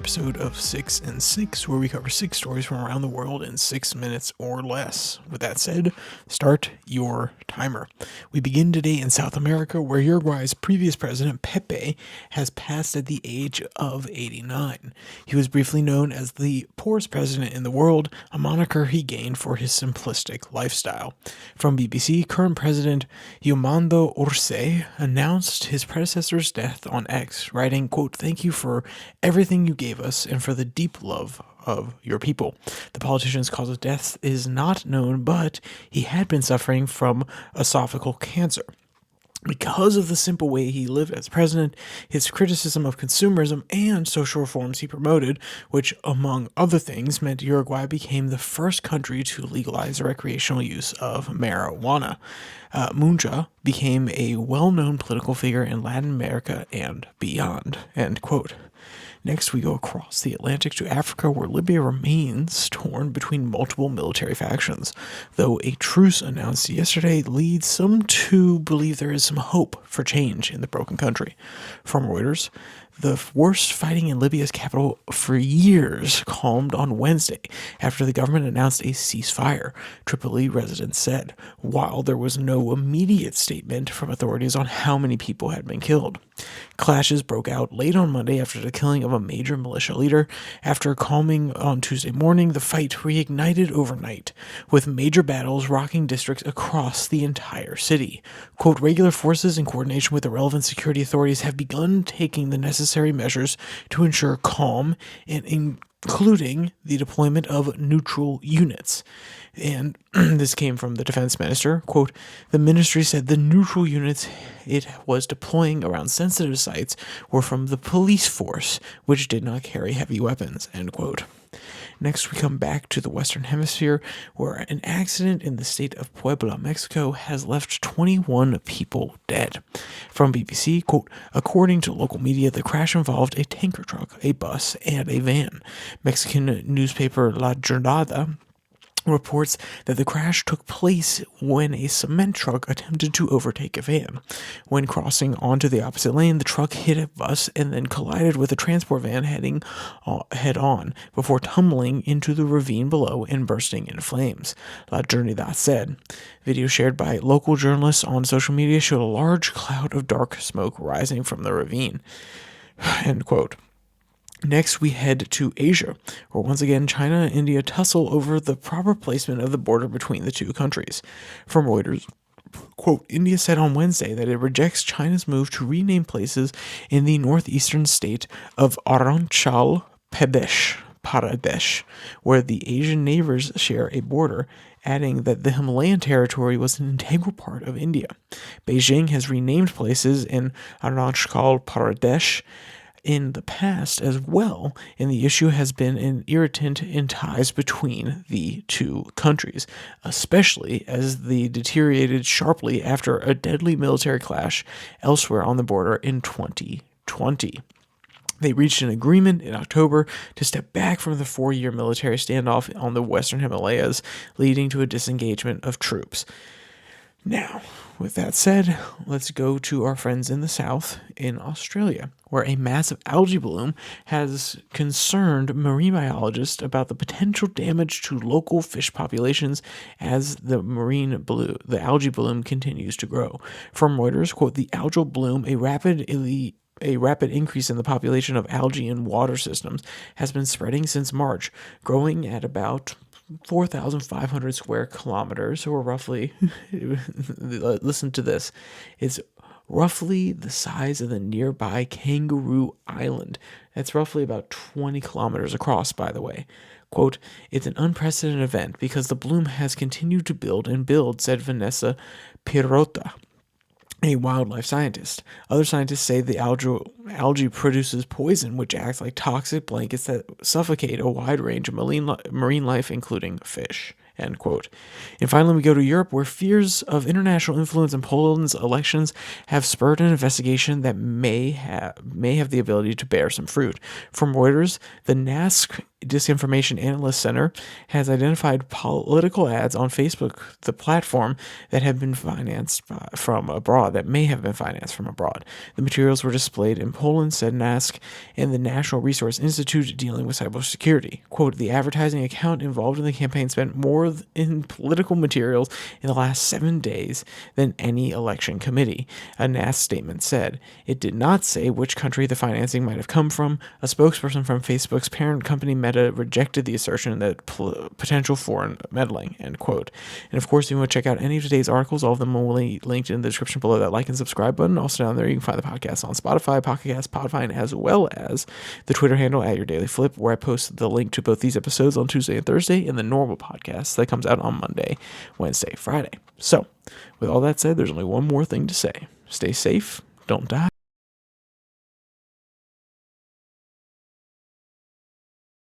episode of 6 and 6, where we cover 6 stories from around the world in 6 minutes or less. With that said, start your timer. We begin today in South America, where Uruguay's previous president, Pepe, has passed at the age of 89. He was briefly known as the poorest president in the world, a moniker he gained for his simplistic lifestyle. From BBC, current president Yomando Orse announced his predecessor's death on X, writing, quote, "Thank you for everything you gave us and for the deep love of your people. The politician's cause of death is not known, but he had been suffering from esophageal cancer. Because of the simple way he lived as president, his criticism of consumerism and social reforms he promoted, which, among other things, meant Uruguay became the first country to legalize the recreational use of marijuana. Munja became a well-known political figure in Latin America and beyond." End quote. Next, we go across the Atlantic to Africa, where Libya remains torn between multiple military factions. Though a truce announced yesterday leads some to believe there is some hope for change in the broken country. From Reuters, the worst fighting in Libya's capital for years calmed on Wednesday after the government announced a ceasefire, Tripoli residents said, while there was no immediate statement from authorities on how many people had been killed. Clashes broke out late on Monday after the killing of a major militia leader. After calming on Tuesday morning, the fight reignited overnight, with major battles rocking districts across the entire city. Quote, "Regular forces in coordination with the relevant security authorities have begun taking the necessary measures to ensure calm, and including the deployment of neutral units." And this came from the defense minister. Quote, "The ministry said the neutral units it was deploying around sensitive sites were from the police force, which did not carry heavy weapons." End quote. Next, we come back to the Western Hemisphere, where an accident in the state of Puebla, Mexico, has left 21 people dead. From BBC, quote, "According to local media, the crash involved a tanker truck, a bus, and a van." Mexican newspaper La Jornada reports that the crash took place when a cement truck attempted to overtake a van. When crossing onto the opposite lane, the truck hit a bus and then collided with a transport van heading head-on before tumbling into the ravine below and bursting into flames, La Jornada said. Video shared by local journalists on social media showed a large cloud of dark smoke rising from the ravine. End quote. Next, we head to Asia, where once again China and India tussle over the proper placement of the border between the two countries. From Reuters, quote, "India said on Wednesday that it rejects China's move to rename places in the northeastern state of Arunachal Pradesh, where the Asian neighbors share a border, adding that the Himalayan territory was an integral part of India. Beijing has renamed places in Arunachal Pradesh in the past as well, and the issue has been an irritant in ties between the two countries, especially as they deteriorated sharply after a deadly military clash elsewhere on the border in 2020. They reached an agreement in October to step back from the 4-year military standoff on the Western Himalayas, leading to a disengagement of troops. Now, with that said, let's go to our friends in the south in Australia, where a massive algae bloom has concerned marine biologists about the potential damage to local fish populations as the algae bloom continues to grow. From Reuters, quote, "The algal bloom, a rapid increase in the population of algae in water systems, has been spreading since March, growing at about 4,500 square kilometers, or roughly, listen to this, it's roughly the size of the nearby Kangaroo Island. That's roughly about 20 kilometers across, by the way. Quote, "It's an unprecedented event because the bloom has continued to build and build," said Vanessa Pirota, a wildlife scientist. Other scientists say the algae produces poison, which acts like toxic blankets that suffocate a wide range of marine life, including fish. end quote. And finally, we go to Europe, where fears of international influence in Poland's elections have spurred an investigation that may have the ability to bear some fruit. From Reuters, the NASC Disinformation Analyst Center has identified political ads on Facebook, the platform, that have been financed from abroad, that may have been financed from abroad. The materials were displayed in Poland, said NASC, and the National Resource Institute dealing with cybersecurity. Quote, the advertising account involved in the campaign spent more in political materials in the last 7 days than any election committee, a NASC statement said. It did not say which country the financing might have come from. A spokesperson from Facebook's parent company Meta rejected the assertion that potential foreign meddling, end quote. And of course, if you want to check out any of today's articles, all of them will be linked in the description below that like and subscribe button. Also down there, you can find the podcast on Spotify, Pocket Cast, Podvine, as well as the Twitter handle @YourDailyFlip, where I post the link to both these episodes on Tuesday and Thursday, and the normal podcast that comes out on Monday, Wednesday, Friday. So, with all that said, there's only one more thing to say. Stay safe, don't die.